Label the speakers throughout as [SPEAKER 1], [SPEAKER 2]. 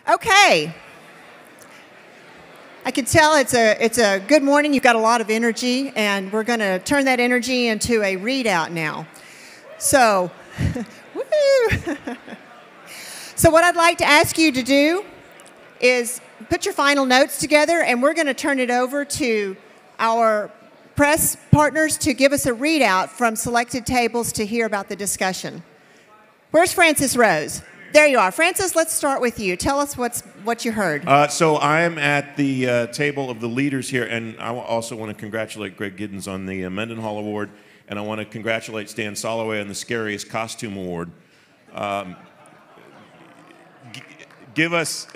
[SPEAKER 1] Okay. I can tell it's a good morning. You've got a lot of energy, and we're going to turn that energy into a readout now. So, woo! So what I'd like to ask you to do is put your final notes together, and we're going to turn it over to our press partners to give us a readout from selected tables to hear about the discussion. Where's Francis Rose? There you are. Francis, let's start with you. Tell us what you heard.
[SPEAKER 2] So I'm at the table of the leaders here, and I also want to congratulate Greg Giddens on the Mendenhall Award, and I want to congratulate Stan Soloway on the Scariest Costume Award. Give us,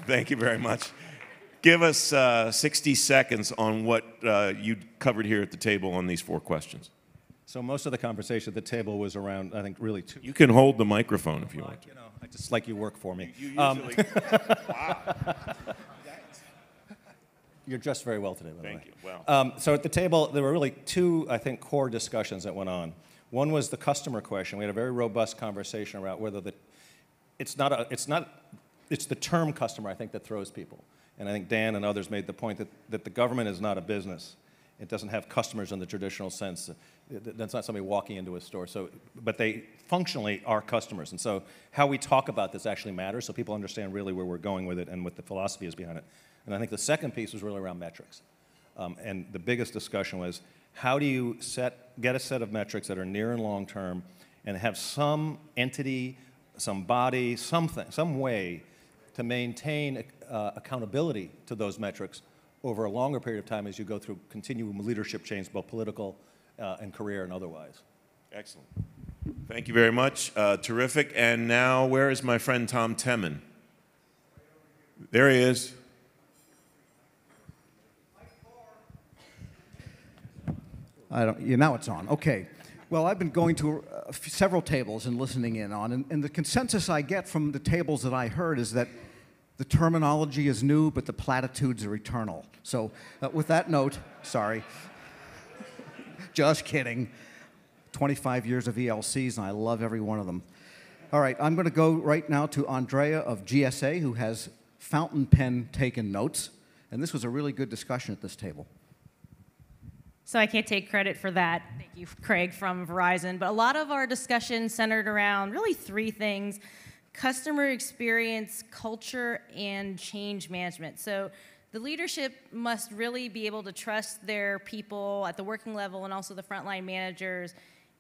[SPEAKER 2] thank you very much. Give us 60 seconds on what you covered here at the table on these 4 questions.
[SPEAKER 3] So most of the conversation at the table was around, I think, really 2.
[SPEAKER 2] You can hold the microphone if you want to.
[SPEAKER 3] You know, I just like you work for me.
[SPEAKER 2] You usually, wow.
[SPEAKER 3] You're dressed very well today, by the way.
[SPEAKER 2] Thank you. Well.
[SPEAKER 3] So at the table, there were really 2, I think, core discussions that went on. One was the customer question. We had a very robust conversation about whether it's the term customer, I think, that throws people. And I think Dan and others made the point that the government is not a business. It doesn't have customers in the traditional sense. That's not somebody walking into a store. But they functionally are customers. And so how we talk about this actually matters, so people understand really where we're going with it and what the philosophy is behind it. And I think the second piece was really around metrics. And the biggest discussion was, how do you get a set of metrics that are near and long term and have some entity, some body, something, some way to maintain accountability to those metrics over a longer period of time as you go through continuum leadership change, both political and career and otherwise.
[SPEAKER 2] Excellent. Thank you very much. Terrific. And now, where is my friend Tom Temin? There he is.
[SPEAKER 4] Now it's on. Okay. Well, I've been going to several tables and listening in on, and the consensus I get from the tables that I heard is that the terminology is new, but the platitudes are eternal. So with that note, sorry, just kidding. 25 years of ELCs, and I love every one of them. All right, I'm going to go right now to Andrea of GSA, who has fountain pen taken notes, and this was a really good discussion at this table.
[SPEAKER 5] So I can't take credit for that. Thank you, Craig, from Verizon. But a lot of our discussion centered around really 3 things: customer experience, culture, and change management. So the leadership must really be able to trust their people at the working level and also the frontline managers,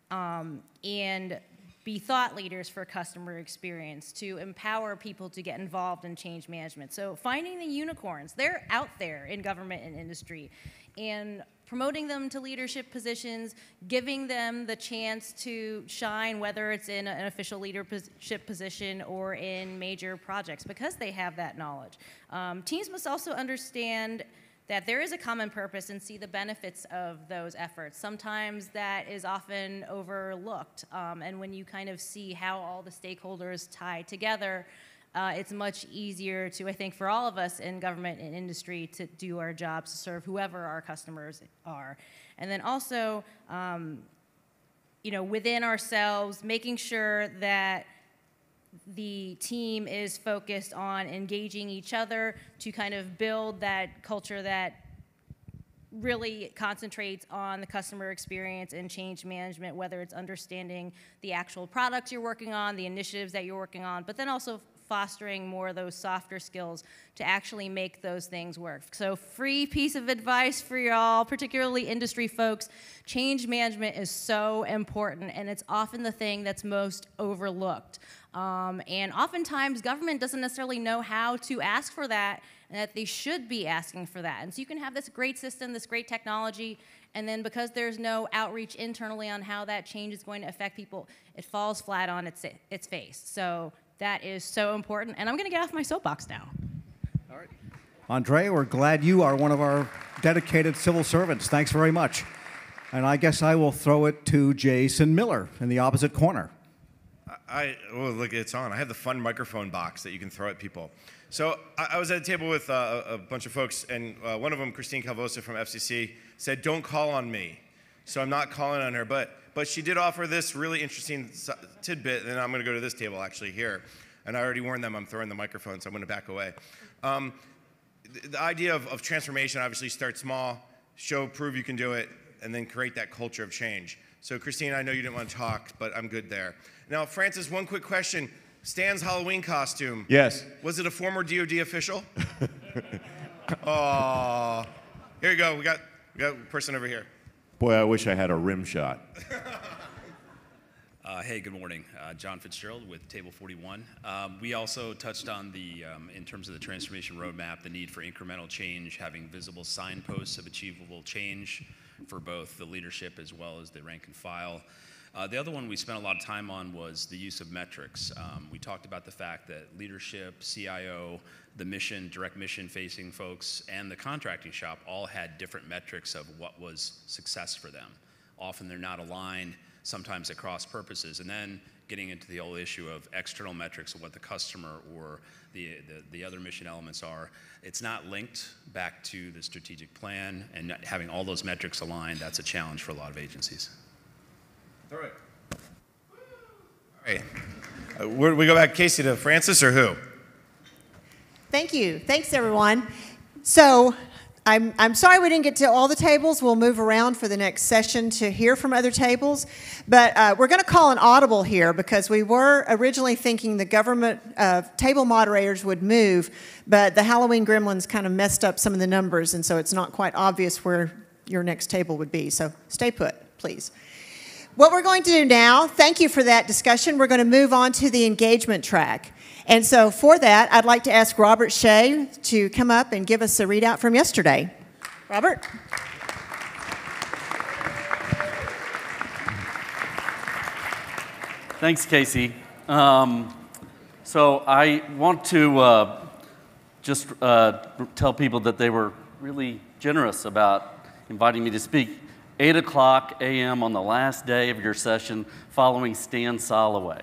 [SPEAKER 5] and be thought leaders for customer experience, to empower people to get involved in change management. So finding the unicorns, they're out there in government and industry, and promoting them to leadership positions, giving them the chance to shine, whether it's in an official leadership position or in major projects, because they have that knowledge. Teams must also understand that there is a common purpose and see the benefits of those efforts. Sometimes that is often overlooked, and when you kind of see how all the stakeholders tie together, it's much easier to, I think, for all of us in government and industry to do our jobs to serve whoever our customers are. And then also, within ourselves, making sure that the team is focused on engaging each other to kind of build that culture that really concentrates on the customer experience and change management, whether it's understanding the actual products you're working on, the initiatives that you're working on, but then also fostering more of those softer skills to actually make those things work. So free piece of advice for y'all, particularly industry folks: change management is so important, and it's often the thing that's most overlooked. And oftentimes government doesn't necessarily know how to ask for that, and that they should be asking for that. And so you can have this great system, this great technology, and then because there's no outreach internally on how that change is going to affect people, it falls flat on its face. So that is so important, and I'm going to get off my soapbox now.
[SPEAKER 4] All right. Andrea, we're glad you are one of our dedicated civil servants. Thanks very much. And I guess I will throw it to Jason Miller in the opposite corner.
[SPEAKER 6] Look, it's on. I have the fun microphone box that you can throw at people. So I was at a table with a bunch of folks, and one of them, Christine Calvosa from FCC, said, "Don't call on me." So I'm not calling on her, but she did offer this really interesting tidbit, and I'm going to go to this table actually here. And I already warned them I'm throwing the microphone, so I'm going to back away. The idea of transformation obviously starts small, prove you can do it, and then create that culture of change. So Christine, I know you didn't want to talk, but I'm good there. Now, Francis, one quick question. Stan's Halloween costume.
[SPEAKER 2] Yes.
[SPEAKER 6] Was it a former DOD official? Oh, here you go. We got a person over here.
[SPEAKER 2] Boy, I wish I had a rim shot.
[SPEAKER 7] Hey, good morning. John Fitzgerald with Table 41. We also touched on in terms of the transformation roadmap, the need for incremental change, having visible signposts of achievable change for both the leadership as well as the rank and file. The other one we spent a lot of time on was the use of metrics. We talked about the fact that leadership, CIO, the mission, direct mission facing folks, and the contracting shop all had different metrics of what was success for them. Often they're not aligned, sometimes at cross purposes, and then getting into the whole issue of external metrics of what the customer or the other mission elements are. It's not linked back to the strategic plan, and not having all those metrics aligned, that's a challenge for a lot of agencies.
[SPEAKER 6] All right. All right. Where do we go back, Casey, to Francis or who?
[SPEAKER 1] Thank you. Thanks, everyone. So I'm sorry we didn't get to all the tables. We'll move around for the next session to hear from other tables. But we're going to call an audible here because we were originally thinking the government table moderators would move, but the Halloween gremlins kind of messed up some of the numbers, and so it's not quite obvious where your next table would be. So stay put, please. What we're going to do now, thank you for that discussion, we're going to move on to the engagement track. And so for that, I'd like to ask Robert Shea to come up and give us a readout from yesterday. Robert?
[SPEAKER 8] Thanks, Casey. So I want to just tell people that they were really generous about inviting me to speak. 8 o'clock a.m. on the last day of your session following Stan Soloway.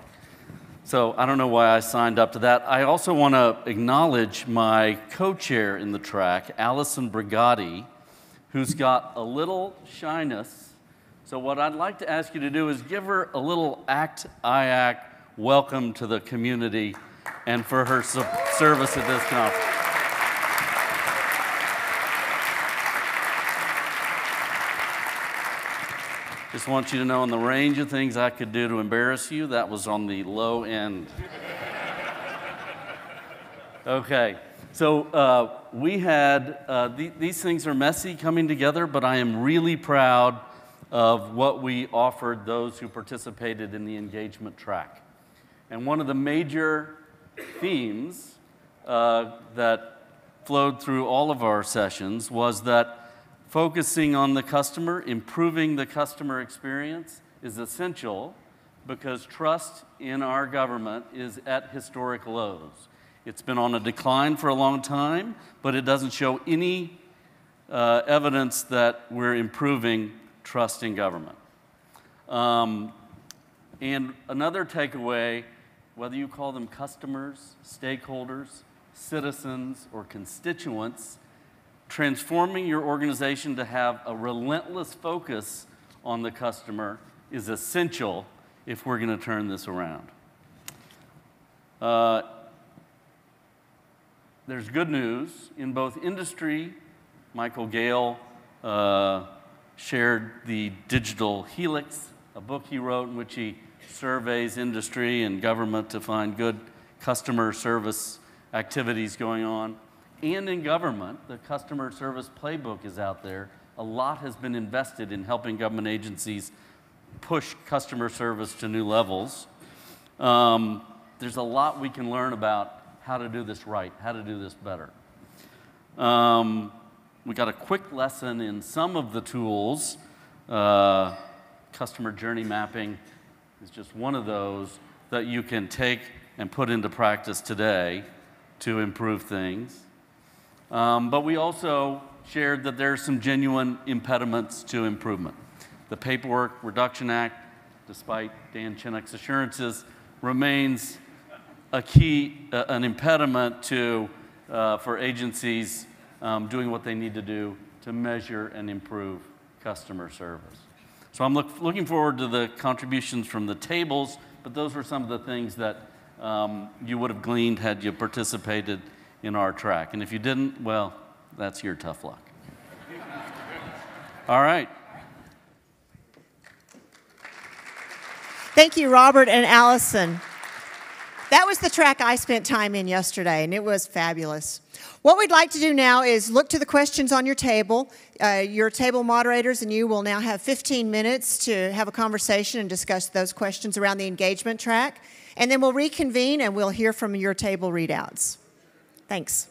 [SPEAKER 8] So I don't know why I signed up to that. I also want to acknowledge my co-chair in the track, Allison Brigatti, who's got a little shyness. So what I'd like to ask you to do is give her a little ACT-IAC welcome to the community and for her service at this conference. Just want you to know, in the range of things I could do to embarrass you, that was on the low end. Okay, so we had, these things are messy coming together, but I am really proud of what we offered those who participated in the engagement track. And one of the major themes that flowed through all of our sessions was that focusing on the customer, improving the customer experience is essential because trust in our government is at historic lows. It's been on a decline for a long time, but it doesn't show any evidence that we're improving trust in government. And another takeaway, whether you call them customers, stakeholders, citizens, or constituents, transforming your organization to have a relentless focus on the customer is essential if we're going to turn this around. There's good news. In both industry, Michael Gale shared the Digital Helix, a book he wrote in which he surveys industry and government to find good customer service activities going on. And in government, the customer service playbook is out there. A lot has been invested in helping government agencies push customer service to new levels. There's a lot we can learn about how to do this right, how to do this better. We got a quick lesson in some of the tools. Customer journey mapping is just one of those that you can take and put into practice today to improve things. But we also shared that there are some genuine impediments to improvement. The Paperwork Reduction Act, despite Dan Chinnock's assurances, remains a key, an impediment to, for agencies doing what they need to do to measure and improve customer service. So I'm looking forward to the contributions from the tables, but those were some of the things that you would have gleaned had you participated in our track. And if you didn't, well, that's your tough luck. All right.
[SPEAKER 1] Thank you, Robert and Allison. That was the track I spent time in yesterday, and it was fabulous. What we'd like to do now is look to the questions on your table. Your table moderators and you will now have 15 minutes to have a conversation and discuss those questions around the engagement track. And then we'll reconvene and we'll hear from your table readouts. Thanks.